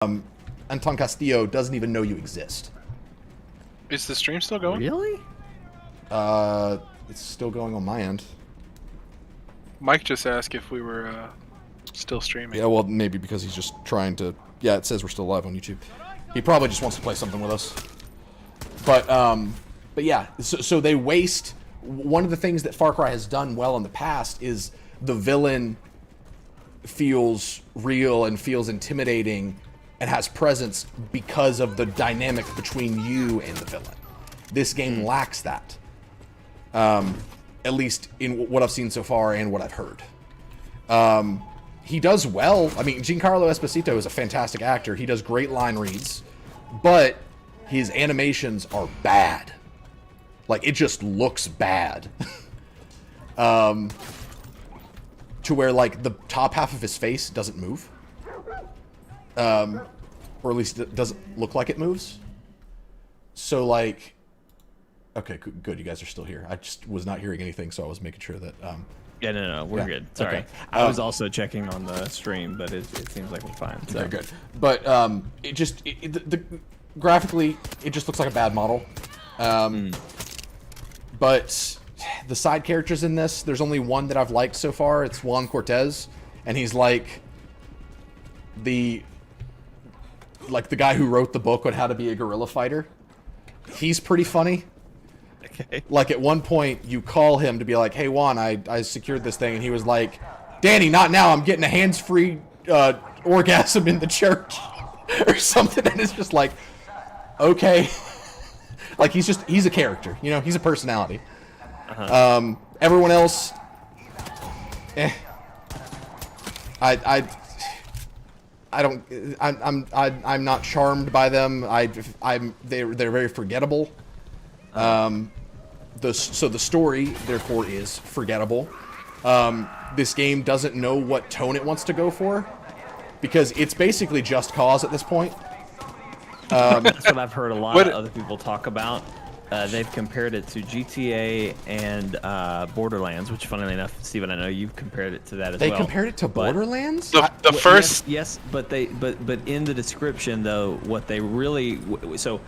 Anton Castillo doesn't even know you exist. Is the stream still going? Really? It's still going on my end. Mike just asked if we were still streaming. Yeah, well, maybe because he's just trying to... Yeah, it says we're still live on YouTube. He probably just wants to play something with us. But yeah, so they waste... One of the things that Far Cry has done well in the past is the villain feels real and feels intimidating and has presence because of the dynamic between you and the villain. This game lacks that. At least in what I've seen so far and what I've heard. He does well. I mean, Giancarlo Esposito is a fantastic actor. He does great line reads, but his animations are bad. Like, it just looks bad. To where, like, the top half of his face doesn't move. Or at least it doesn't look like it moves. So, like... Okay, good. You guys are still here. I just was not hearing anything, so I was making sure that... Yeah, no, we're good. Sorry. Okay. I was also checking on the stream, but it seems like we're fine. So. Very good. But it just... graphically, it just looks like a bad model. But the side characters in this, there's only one that I've liked so far. It's Juan Cortez, and he's like the guy who wrote the book on how to be a guerrilla fighter. He's pretty funny. Okay. Like, at one point, you call him to be like, hey, Juan, I secured this thing, and he was like, Danny, not now, I'm getting a hands-free orgasm in the church, or something, and it's just like, okay. Like, he's a character, you know, he's a personality. Everyone else, I'm not charmed by them. They're very forgettable. So the story, therefore, is forgettable. This game doesn't know what tone it wants to go for, because it's basically Just Cause at this point. That's what I've heard a lot of other people talk about. They've compared it to GTA and Borderlands, which, funnily enough, Steven, I know you've compared it to that as well. They compared it to Borderlands? The first... Yes, but in the description, though, what they really... So,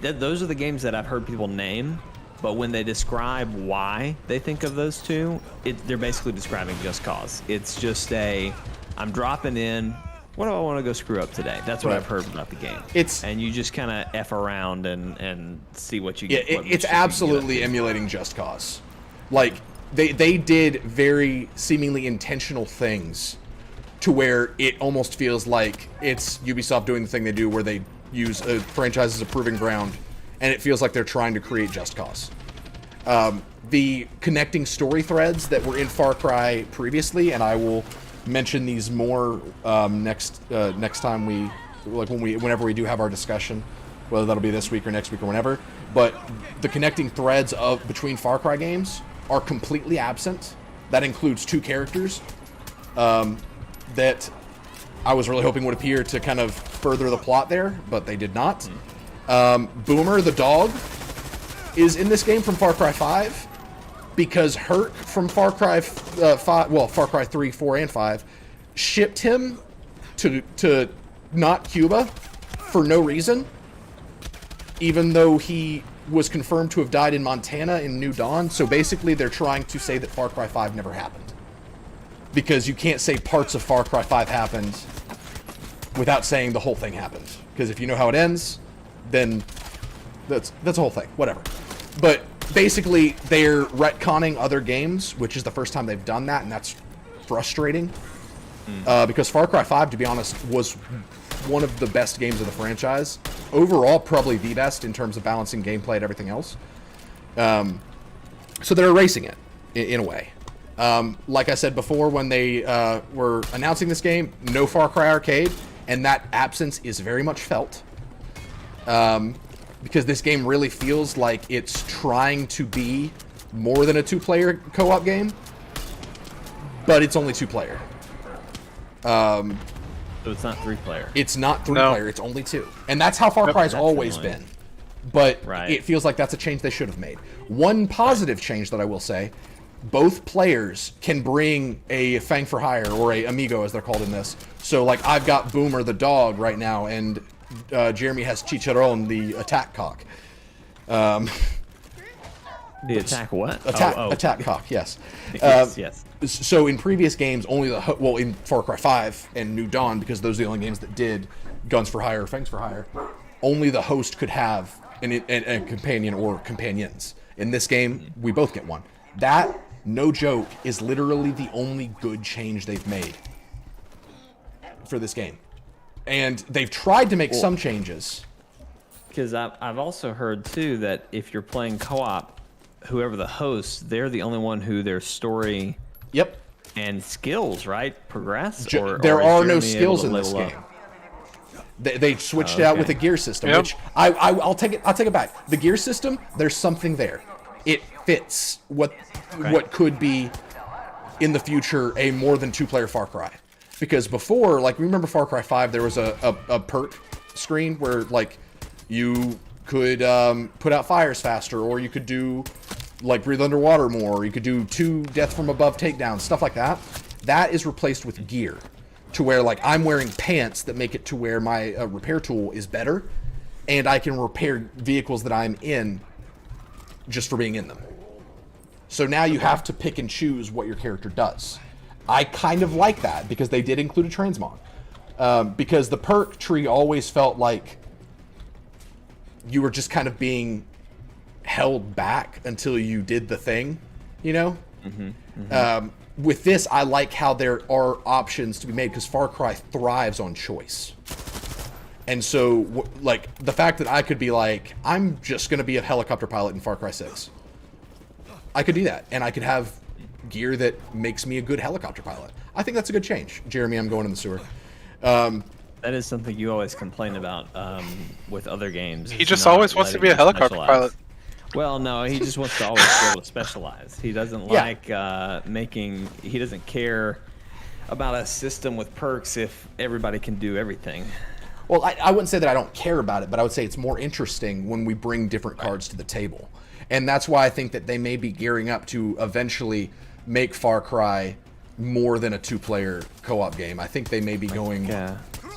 those are the games that I've heard people name, but when they describe why they think of those two, they're basically describing Just Cause. It's just I'm dropping in... What do I want to go screw up today? That's what I've heard about the game. And you just kind of F around and see what you get. Yeah, it's absolutely emulating Just Cause. Like, they did very seemingly intentional things to where it almost feels like it's Ubisoft doing the thing they do where they use a franchise as a proving ground, and it feels like they're trying to create Just Cause. The connecting story threads that were in Far Cry previously, and I will mention these more next time whenever we do have our discussion, whether that'll be this week or next week or whenever. But the connecting threads between Far Cry games are completely absent. That includes two characters that I was really hoping would appear to kind of further the plot there, but they did not. Boomer the dog is in this game from Far Cry 5. Because Hurt from Far Cry 5, well, Far Cry 3, 4, and 5, shipped him to not Cuba for no reason, even though he was confirmed to have died in Montana in New Dawn. So basically, they're trying to say that Far Cry 5 never happened. Because you can't say parts of Far Cry 5 happened without saying the whole thing happened. Because if you know how it ends, then that's the whole thing. Whatever. But basically, they're retconning other games, which is the first time they've done that, and that's frustrating. Because Far Cry 5, to be honest, was one of the best games of the franchise. Overall, probably the best in terms of balancing gameplay and everything else. So they're erasing it, in a way. Like I said before, when they were announcing this game, no Far Cry Arcade, and that absence is very much felt. Because this game really feels like it's trying to be more than a two-player co-op game, but it's only two-player. So it's not three-player. It's not three-player, it's only two. And that's how Far Cry's always been. But it feels like that's a change they should have made. One positive change that I will say both players can bring a Fang for Hire, or a Amigo as they're called in this. So like I've got Boomer the dog right now, and Jeremy has Chicharron the attack cock. The attack what? Attack cock, yes. Yes. So in previous games, only in Far Cry 5 and New Dawn, because those are the only games that did Guns for Hire or Fangs for Hire, only the host could have a companion or companions. In this game, we both get one. That, no joke, is literally the only good change they've made for this game. And they've tried to make some changes. Because I've also heard, too, that if you're playing co-op, whoever the host, they're the only one who their story and skills, right, progress? There are no skills in this game. They switched it out with a gear system, which I'll take it back. The gear system, there's something there. It fits what could be in the future a more than 2-player Far Cry. Because before, like, remember Far Cry 5, there was a perk screen where, like, you could put out fires faster, or you could do, like, breathe underwater more, or you could do 2 death from above takedowns, stuff like that. That is replaced with gear, to where, like, I'm wearing pants that make it to where my repair tool is better, and I can repair vehicles that I'm in just for being in them. So now you have to pick and choose what your character does. I kind of like that, because they did include a transmog. Because the perk tree always felt like you were just kind of being held back until you did the thing, you know? With this, I like how there are options to be made, because Far Cry thrives on choice. And so, like, the fact that I could be like, I'm just going to be a helicopter pilot in Far Cry 6. I could do that, and I could have gear that makes me a good helicopter pilot. I think that's a good change. Jeremy, I'm going in the sewer. That is something you always complain about with other games. He just always wants to be a helicopter pilot. Well, no, he just wants to always be able to specialize. He doesn't like he doesn't care about a system with perks if everybody can do everything. Well, I wouldn't say that I don't care about it, but I would say it's more interesting when we bring different cards to the table. And that's why I think that they may be gearing up to eventually make Far Cry more than a 2-player co-op game. I think they may be going...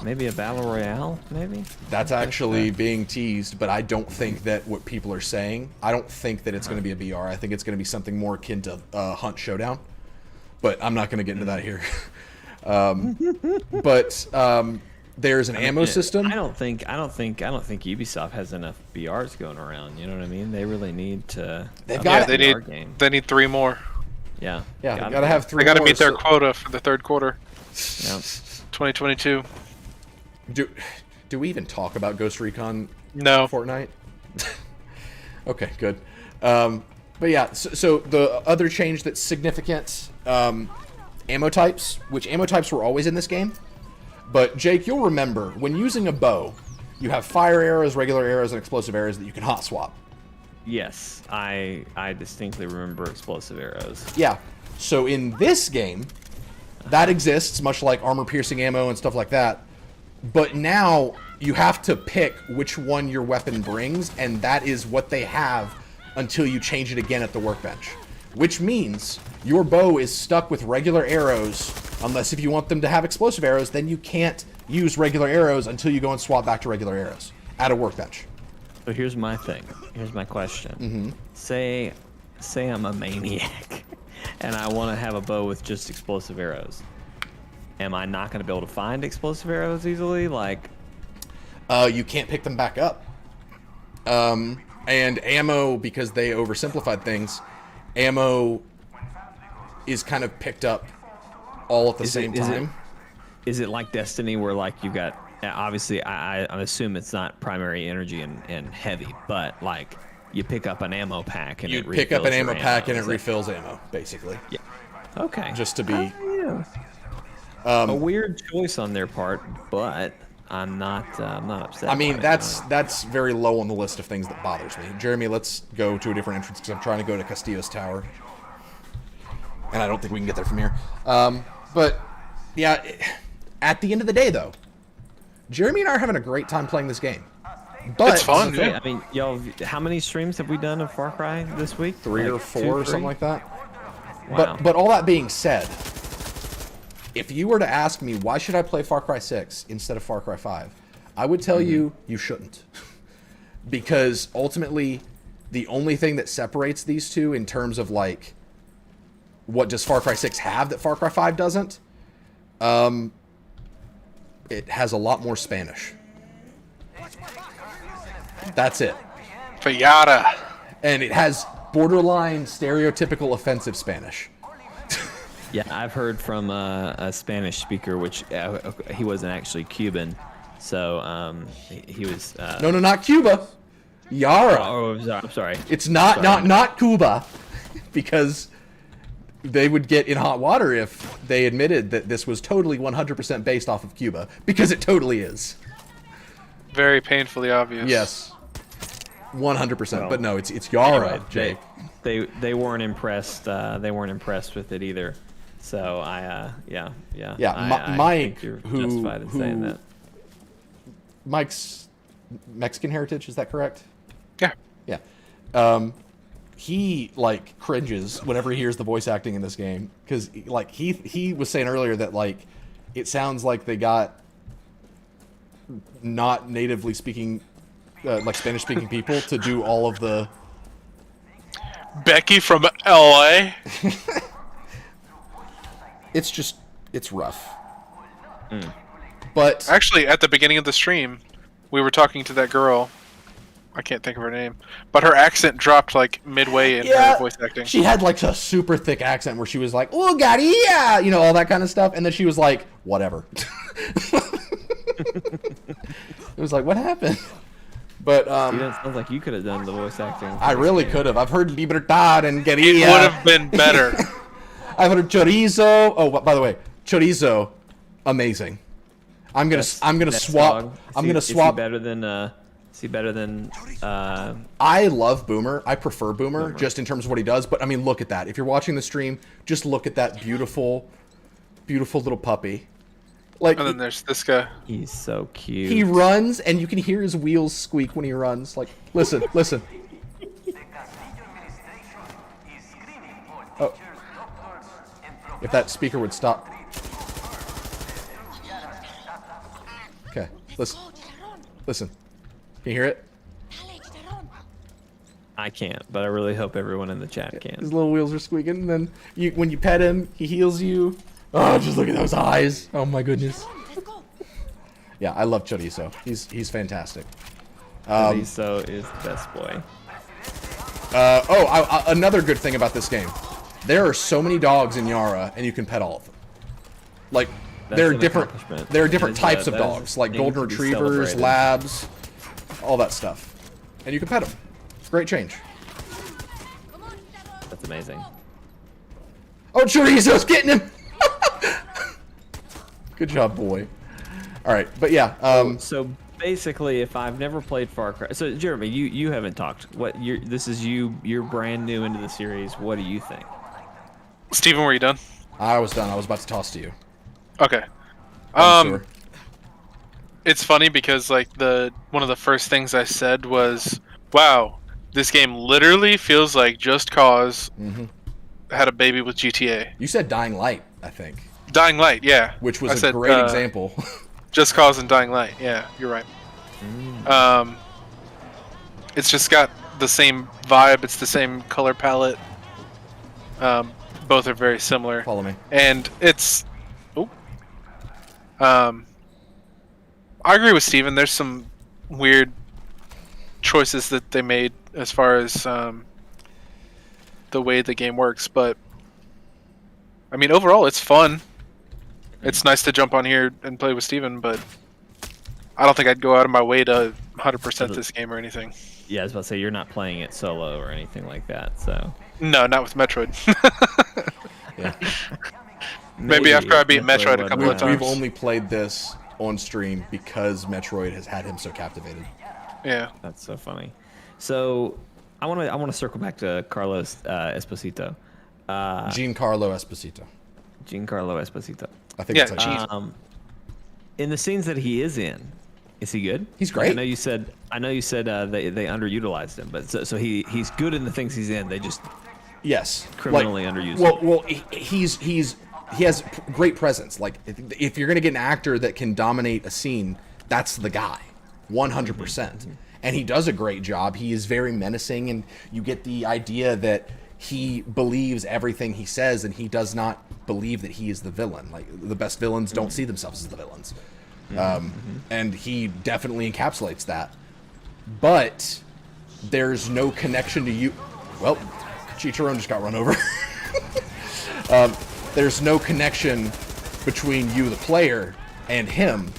maybe a battle royale, maybe? That's actually being teased, but I don't think that what people are saying, I don't think that it's going to be a BR. I think it's going to be something more akin to Hunt Showdown. But I'm not going to get into that here. There's an ammo system. I don't think Ubisoft has enough BRs going around. You know what I mean? They really need to. They've got They need 3 more. Yeah. Yeah, they gotta have 3 They gotta more, meet their quota for the 3rd quarter. Yeah. 2022. Do we even talk about Ghost Recon? No. Fortnite. Okay, good. But yeah, so the other change that's significant, ammo types, which ammo types were always in this game. But Jake, you'll remember, when using a bow, you have fire arrows, regular arrows, and explosive arrows that you can hot swap. Yes, I distinctly remember explosive arrows. Yeah. So in this game, that exists, much like armor-piercing ammo and stuff like that. But now you have to pick which one your weapon brings, and that is what they have until you change it again at the workbench. Which means your bow is stuck with regular arrows, unless if you want them to have explosive arrows, then you can't use regular arrows until you go and swap back to regular arrows at a workbench. So here's my thing. Here's my question. Say I'm a maniac, and I want to have a bow with just explosive arrows. Am I not going to be able to find explosive arrows easily? Like, you can't pick them back up. And ammo, because they oversimplified things, ammo is kind of picked up all at the same time. Is it like Destiny, where like you got, obviously I assume it's not primary energy and heavy, but like you pick up an ammo pack and you it pick up an ammo your pack and it refills ammo, basically. Yeah. Okay. Just to be a weird choice on their part, but I'm not upset. I mean, that's very low on the list of things that bothers me. Jeremy, let's go to a different entrance because I'm trying to go to Castillo's tower, and I don't think we can get there from here. But yeah, at the end of the day, though, Jeremy and I are having a great time playing this game. But it's fun. Yeah. I mean, y'all, how many streams have we done of Far Cry this week? 3 or 4 or something like that. Wow. But all that being said, if you were to ask me why should I play Far Cry 6 instead of Far Cry 5, I would tell you shouldn't. Because ultimately, the only thing that separates these two in terms of like what does Far Cry 6 have that Far Cry 5 doesn't, it has a lot more Spanish. That's it. Fayada. And it has borderline stereotypical offensive Spanish. Yeah, I've heard from a Spanish speaker, which he wasn't actually Cuban, so he was. No, not Cuba. Yara. Oh, I'm sorry. It's not Cuba, because they would get in hot water if they admitted that this was totally 100% based off of Cuba, because it totally is. Very painfully obvious. Yes, 100%. Well, but no, it's Yara. Anyway, Jake. They weren't impressed. They weren't impressed with it either. So Mike, you're who justified in saying that. Mike's Mexican heritage, is that correct? Yeah. Yeah. He like cringes whenever he hears the voice acting in this game, because like he was saying earlier that like it sounds like they got not natively speaking like Spanish speaking people to do all of the Becky from LA. It's rough. But actually, at the beginning of the stream, we were talking to that girl. I can't think of her name, but her accent dropped like midway in her voice acting. She had like a super thick accent where she was like, "Oh, Gotti, yeah," you know, all that kind of stuff, and then she was like, "Whatever." It was like, what happened? But it sounds like you could have done the voice acting. I really could have. I've heard Libertad and Guerrilla. It would have been better. I've heard Chorizo. Oh, by the way, Chorizo, amazing. I'm gonna swap. Dog. I'm gonna swap. Is he better than? I love Boomer. I prefer Boomer just in terms of what he does. But I mean, look at that. If you're watching the stream, just look at that beautiful, beautiful little puppy. Like, and then there's this guy. He's so cute. He runs, and you can hear his wheels squeak when he runs. Like, listen, listen. Oh. If that speaker would stop. Okay, listen. Listen. Can you hear it? I can't, but I really hope everyone in the chat can. His little wheels are squeaking, and then when you pet him, he heals you. Oh, just look at those eyes. Oh my goodness. Yeah, I love Chorizo. He's fantastic. Chorizo is the best boy. Another good thing about this game. There are so many dogs in Yara, and you can pet all of them. Like, there are different types of dogs, like golden retrievers, labs, all that stuff. And you can pet them. Great change. That's amazing. Oh, Chorizo's getting him! Good job, boy. All right, but yeah. So basically, if I've never played Far Cry, so Jeremy, you haven't talked. You're brand new into the series. What do you think? Steven, were you done? I was done. I was about to toss to you. Okay. Sure. It's funny because like one of the first things I said was, "Wow, this game literally feels like Just Cause had a baby with GTA." You said Dying Light, I think. Dying Light, yeah. Which was a great example. Just Cause and Dying Light, yeah, you're right. It's just got the same vibe. It's the same color palette. Both are very similar. Follow me. And it's... I agree with Steven. There's some weird choices that they made as far as the way the game works, but I mean, overall, it's fun. It's nice to jump on here and play with Steven, but I don't think I'd go out of my way to 100% this game or anything. Yeah, I was about to say, you're not playing it solo or anything like that, so... No, not with Metroid. Yeah. Maybe after I beat Metroid a couple of times. We've only played this on stream because Metroid has had him so captivated. Yeah. That's so funny. So, I want to circle back to Carlos Esposito. Giancarlo Esposito. Giancarlo Esposito. I think it's like in the scenes that he is in, is he good? He's great. I know you said they underutilized him, but so he's good in the things he's in. They just Yes. criminally underused. Well, he has great presence. Like, if you're going to get an actor that can dominate a scene, that's the guy, 100%. And he does a great job. He is very menacing, and you get the idea that he believes everything he says, and he does not believe that he is the villain. Like, the best villains don't see themselves as the villains. And he definitely encapsulates that. But there's no connection to you. Well, Chicharron just got run over. There's no connection between you, the player, and him,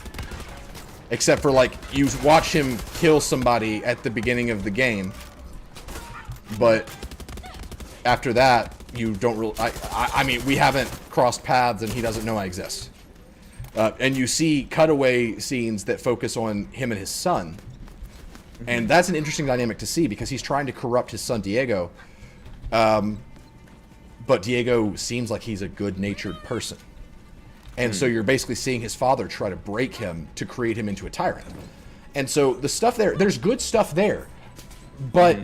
except for, like, you watch him kill somebody at the beginning of the game, but after that, you don't really... I mean, we haven't crossed paths, and he doesn't know I exist. And you see cutaway scenes that focus on him and his son, and that's an interesting dynamic to see, because he's trying to corrupt his son, Diego, but Diego seems like he's a good-natured person. And so you're basically seeing his father try to break him to create him into a tyrant. And so the stuff there's good stuff there, but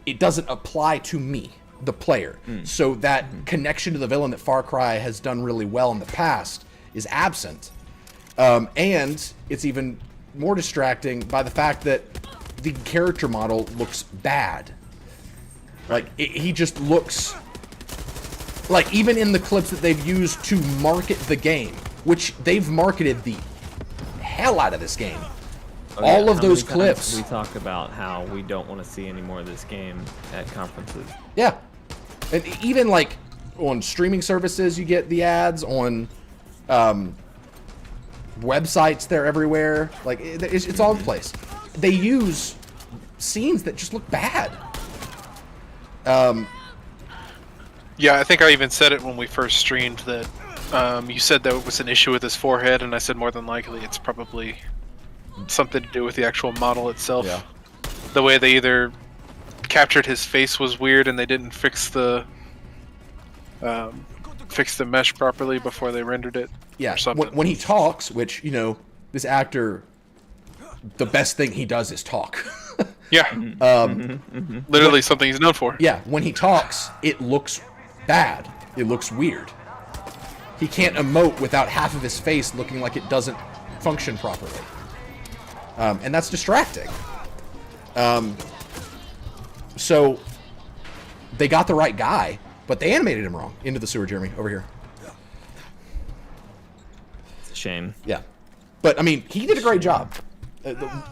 it doesn't apply to me, the player. So that connection to the villain that Far Cry has done really well in the past is absent. And it's even more distracting by the fact that the character model looks bad. Like, he just looks... Like, even in the clips that they've used to market the game, which they've marketed the hell out of this game. All of those clips. We talk about how we don't want to see any more of this game at conferences. Yeah. And even, like, on streaming services, you get the ads. On websites, they're everywhere. Like, it's all in place. They use scenes that just look bad. Yeah, I think I even said it when we first streamed that you said that it was an issue with his forehead, and I said more than likely it's probably something to do with the actual model itself. Yeah. The way they either captured his face was weird, and they didn't fix the mesh properly before they rendered it. Yeah, or something. when he talks, which, you know, this actor, the best thing he does is talk. Yeah. Literally something he's known for. Yeah, when he talks, it looks bad. It looks weird. He can't emote without half of his face looking like it doesn't function properly. And that's distracting. So they got the right guy, but they animated him wrong. Into the sewer, Jeremy. Over here. It's a shame. Yeah. But, I mean, he did a great job.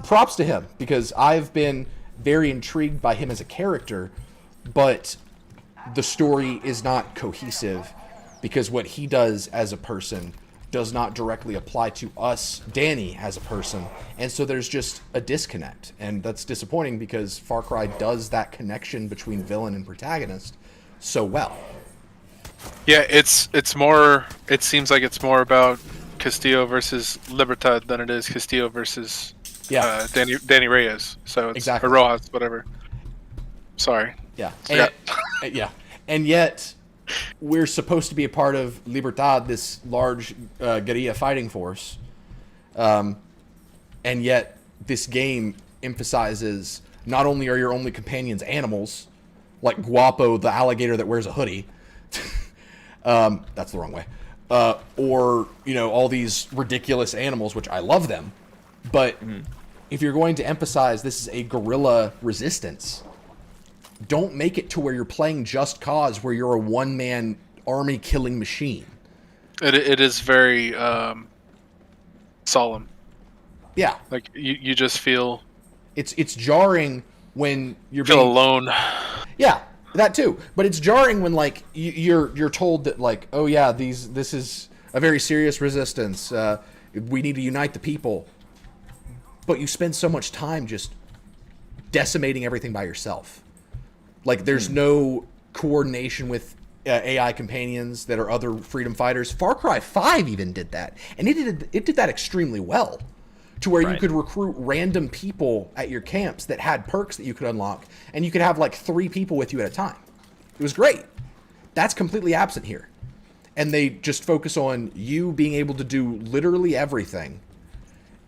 Props to him, because I've been very intrigued by him as a character, but the story is not cohesive, because what he does as a person does not directly apply to us, Danny, as a person, and so there's just a disconnect, and that's disappointing, because Far Cry does that connection between villain and protagonist so well. Yeah, it's more. It seems like it's more about Castillo versus Libertad than it is Castillo versus Danny Reyes. So it's Exactly. or Rojas, whatever. Sorry. Yeah. Yeah. And yet, we're supposed to be a part of Libertad, this large guerrilla fighting force. And yet, this game emphasizes not only are your only companions animals, like Guapo, the alligator that wears a hoodie. That's the wrong way. Or, you know, all these ridiculous animals, which I love them. But if you're going to emphasize this is a guerrilla resistance, don't make it to where you're playing Just Cause, where you're a one-man army killing machine. It is very solemn. Yeah. Like you just feel It's jarring when you're feel alone. Yeah, that too. But it's jarring when, like, you're told that, like, oh yeah, this is a very serious resistance. We need to unite the people. But you spend so much time just decimating everything by yourself. Like, there's no coordination with AI companions that are other freedom fighters. Far Cry 5 even did that, and it did that extremely well, to where you could recruit random people at your camps that had perks that you could unlock, and you could have like 3 people with you at a time. It was great. That's completely absent here, and they just focus on you being able to do literally everything,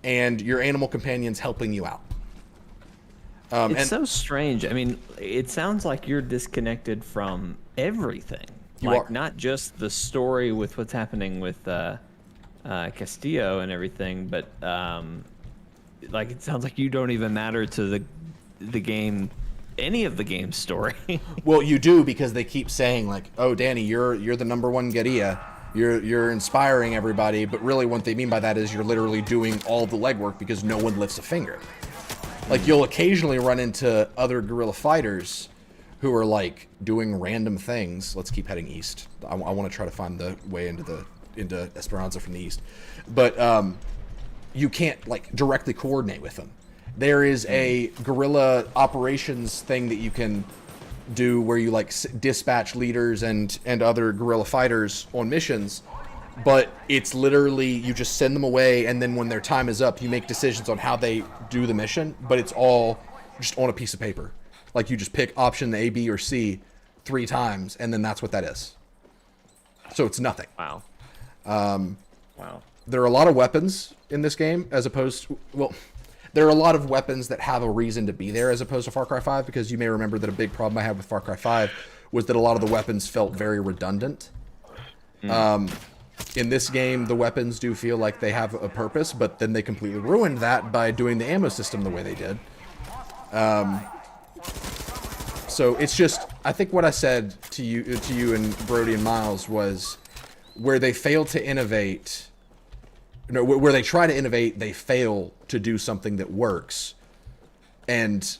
and your animal companions helping you out. It's so strange. I mean, it sounds like you're disconnected from everything. You like are. not just the story with what's happening with Castillo and everything, but like it sounds like you don't even matter to the game, any of the game's story. Well, you do, because they keep saying like, "Oh, Danny, you're the number one guerrilla. You're inspiring everybody." But really, what they mean by that is you're literally doing all the legwork because no one lifts a finger. Like, you'll occasionally run into other guerrilla fighters who are like doing random things. Let's keep heading east. I want to try to find the way into Esperanza from the east, but you can't like directly coordinate with them. There is a guerrilla operations thing that you can do where you like dispatch leaders and other guerrilla fighters on missions, but it's literally you just send them away, and then when their time is up, you make decisions on how they do the mission, but it's all just on a piece of paper. Like, you just pick option A, B, or C 3 times, and then that's what that is. So it's nothing. Wow. Wow. There are a lot of weapons in this game, as opposed to, well, there are a lot of weapons that have a reason to be there as opposed to Far Cry 5, because you may remember that a big problem I had with Far Cry 5 was that a lot of the weapons felt very redundant. In this game, the weapons do feel like they have a purpose, but then they completely ruined that by doing the ammo system the way they did. So it's just, I think what I said to you and Brody and Miles was, where they fail to innovate, no, where they try to innovate, they fail to do something that works, and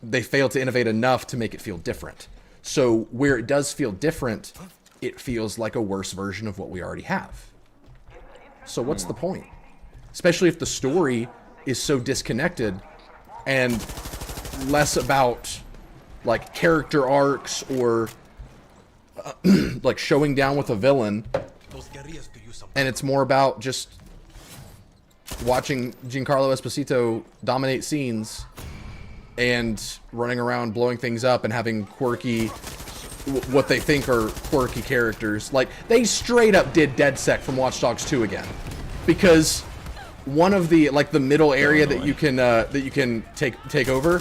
they fail to innovate enough to make it feel different. So where it does feel different, it feels like a worse version of what we already have. So what's the point? Especially if the story is so disconnected and less about like character arcs or like showing down with a villain, and it's more about just watching Giancarlo Esposito dominate scenes and running around blowing things up and having quirky, what they think are quirky characters. Like, they straight up did DedSec from Watch Dogs 2 again, because one of the like the middle area that you can take over,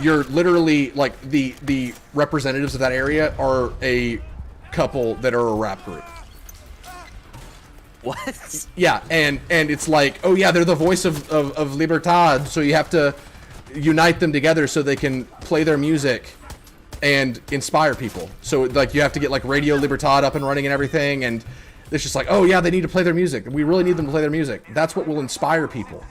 you're literally like the representatives of that area are a couple that are a rap group. What? Yeah, and it's like, oh yeah, they're the voice of Libertad, so you have to unite them together so they can play their music and inspire people. So like you have to get like Radio Libertad up and running and everything, and it's just like, oh yeah, they need to play their music. We really need them to play their music. That's what will inspire people.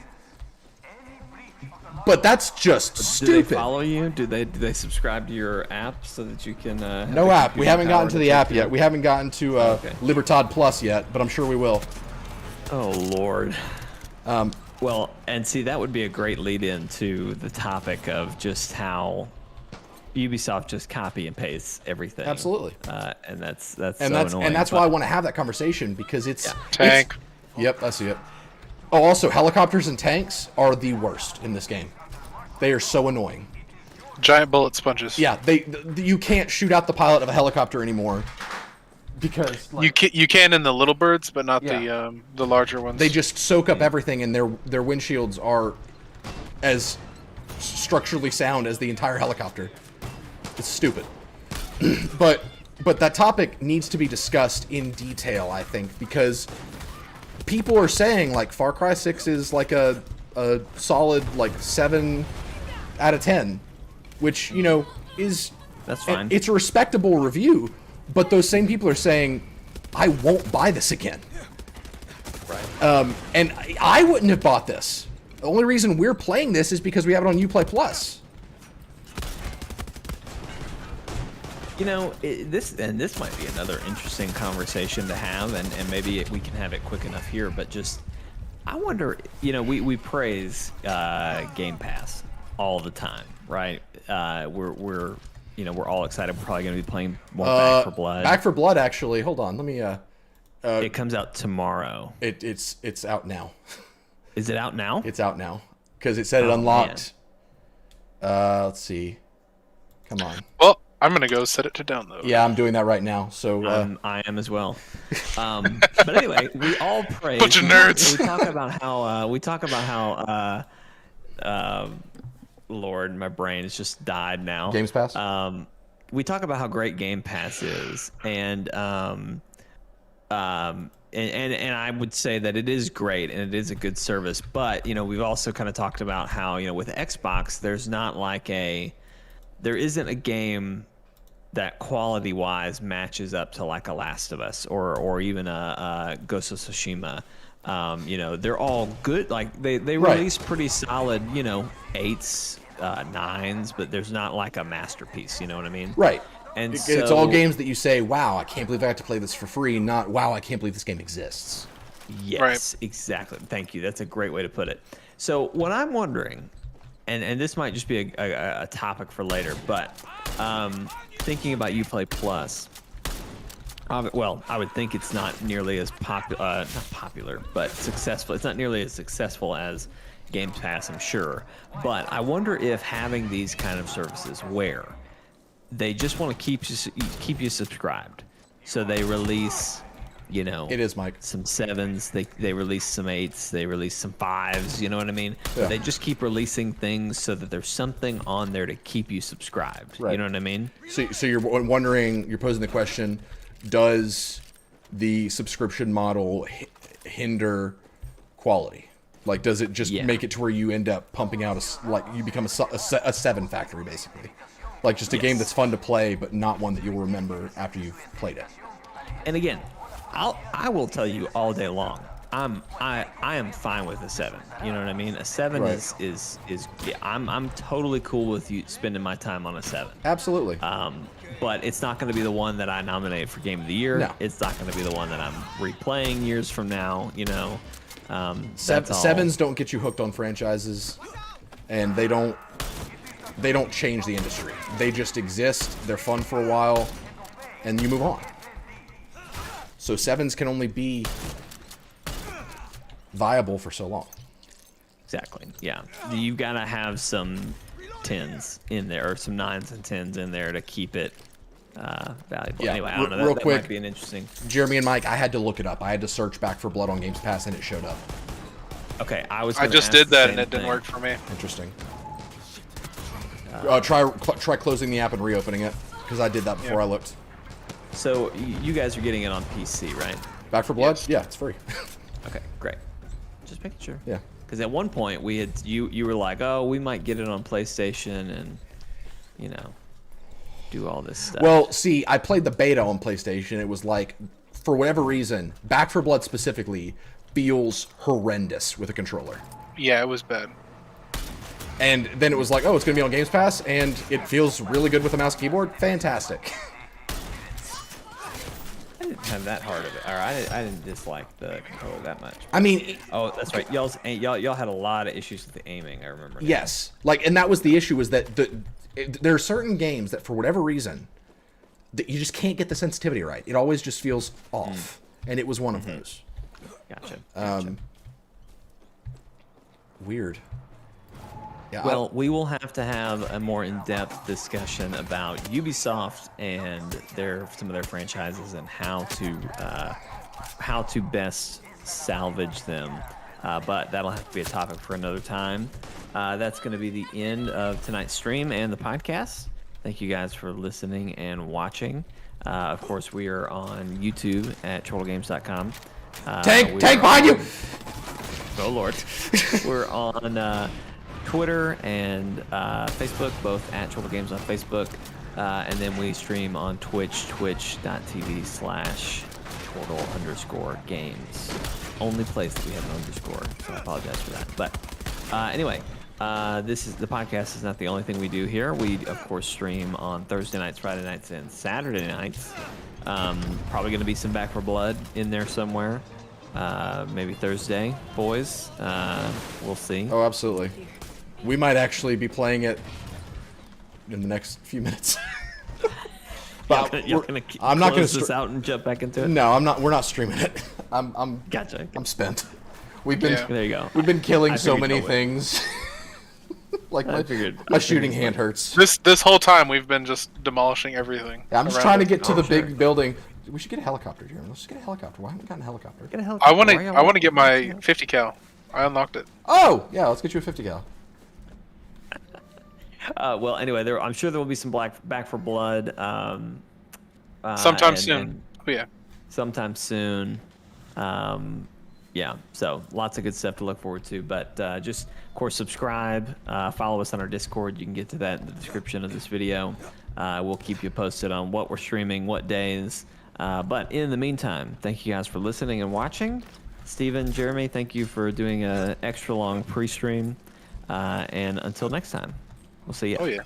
But that's just stupid. Do they follow you? Do they subscribe to your app so that you can? No app. We haven't gotten to the app yet. We haven't gotten to Okay. Libertad Plus yet, but I'm sure we will. Oh Lord. Well, and see, that would be a great lead-in to the topic of just how Ubisoft just copy and paste everything. Absolutely. And that's so annoying. And that's why I want to have that conversation, because it's Tank. Yep, I see it. Oh, also, helicopters and tanks are the worst in this game. They are so annoying. Giant bullet sponges. Yeah, you can't shoot out the pilot of a helicopter anymore because like, You can in the little birds, but not Yeah. the larger ones. they just soak up everything, and their windshields are as structurally sound as the entire helicopter. It's stupid. but that topic needs to be discussed in detail, I think, because people are saying like Far Cry 6 is like a solid like 7 out of 10, which, you know, is That's fine. It's a respectable review, but those same people are saying I won't buy this again. Right. And I wouldn't have bought this. The only reason we're playing this is because we have it on Uplay Plus. You know, this might be another interesting conversation to have, and maybe we can have it quick enough here. But just, I wonder. You know, we praise Game Pass all the time, right? We're all excited. We're probably going to be playing more Back 4 Blood. Back 4 Blood, actually. Hold on, let me. It comes out tomorrow. It's out now. Is it out now? It's out now because it said it unlocked. Let's see. Come on. Well, I'm gonna go set it to download. Yeah, I'm doing that right now. So I am as well. But anyway, we all praise. Bunch of nerds. We talk about how Lord, my brain has just died now. Games Pass? We talk about how great Game Pass is, and I would say that it is great and it is a good service. But we've also kind of talked about how with Xbox, there isn't a game that quality-wise matches up to like a Last of Us or even a Ghost of Tsushima. They're all good. Like they release pretty solid, 8s, 9s, but there's not like a masterpiece. You know what I mean? Right. And it's all games that you say, "Wow, I can't believe I have to play this for free." Not, "Wow, I can't believe this game exists." Yes, exactly. Thank you. That's a great way to put it. So what I'm wondering, and this might just be a topic for later, but thinking about Uplay Plus. Well, I would think it's not nearly as not popular, but successful. It's not nearly as successful as Games Pass, I'm sure. But I wonder if having these kind of services where they just want to keep you subscribed, so they release, It is, Mike. some 7s, they release some 8s, they release some 5s. You know what I mean? Yeah. They just keep releasing things so that there's something on there to keep you subscribed. Right. You know what I mean? So you're wondering, you're posing the question, does the subscription model hinder quality? Like, does it just make it to where you end up pumping out you become a 7 factory, basically? Like, just a game that's fun to play, but not one that you'll remember after you've played it. And again, I will tell you all day long, I am fine with a 7. You know what I mean? A 7 Right. is I'm totally cool with you spending my time on a 7. Absolutely. But it's not going to be the one that I nominate for Game of the Year. No. It's not going to be the one that I'm replaying years from now. That's all. Sevens don't get you hooked on franchises, and they don't change the industry. They just exist. They're fun for a while, and you move on. So 7s can only be viable for so long. Exactly. Yeah. You got to have some 10s in there, or some 9s and 10s in there to keep it valuable. Yeah, Anyway, I don't know. real That quick, might be an interesting. Jeremy and Mike, I had to look it up. I had to search Back for Blood on Games Pass, and it showed up. Okay, I just did that and it didn't work for me. Interesting. Try closing the app and reopening it, because I did that before I looked. So you guys are getting it on PC, right? Back for Blood? Yes. Yeah, it's free. Okay, great. Just making sure. Yeah. Because at one point we had you were like, oh, we might get it on PlayStation and do all this stuff. Well, see, I played the beta on PlayStation. It was like, for whatever reason, Back for Blood specifically feels horrendous with a controller. Yeah, it was bad. And then it was like, oh, it's going to be on Games Pass, and it feels really good with a mouse and keyboard. Fantastic. I didn't have that hard of it. Or I didn't dislike the controller that much. I mean, Oh, that's right. Y'all had a lot of issues with the aiming. I remember. Now. yes. Like, and that was the issue, is that there are certain games that, for whatever reason, that you just can't get the sensitivity right. It always just feels off. And it was one of those. Gotcha. Weird. Yeah, Well, we will have to have a more in-depth discussion about Ubisoft and some of their franchises and how to best salvage them. But that'll have to be a topic for another time. That's going to be the end of tonight's stream and the podcast. Thank you guys for listening and watching. Of course, we are on YouTube at chortlegames.com. Tank behind you! Oh, Lord. We're on Twitter and Facebook, both at Chortle Games on Facebook. And then we stream on Twitch, twitch.tv/Chortle_games. Only place that we have an underscore, so I apologize for that. But anyway, the podcast is not the only thing we do here. We, of course, stream on Thursday nights, Friday nights, and Saturday nights. Probably going to be some Back for Blood in there somewhere. Maybe Thursday, boys. We'll see. Oh, absolutely. We might actually be playing it in the next few minutes. But You're gonna I'm not going close this out and jump back into it. No, I'm not. We're not streaming it. I'm Gotcha. I'm spent. We've been There you go. We've been killing I so figured many no way. things. Like I figured. my shooting hand hurts. This whole time we've been just demolishing everything. Yeah, I'm just around trying to it. get to the sure. big building. We should get a helicopter, Jeremy. Let's just get a helicopter. Why haven't we gotten a helicopter? Get a hell- I want why to. y'all I want to get my 50 cal. I unlocked it. Oh, yeah, let's get you a 50 cal. Well, anyway, I'm sure there will be some Back for Blood. Sometime and- soon. and Oh yeah. sometime soon. Yeah, so lots of good stuff to look forward to. But just, of course, subscribe. Follow us on our Discord. You can get to that in the description of this video. We'll keep you posted on what we're streaming, what days. But in the meantime, thank you guys for listening and watching. Steven, Jeremy, thank you for doing an extra long pre-stream. And until next time, we'll see you. Oh yeah.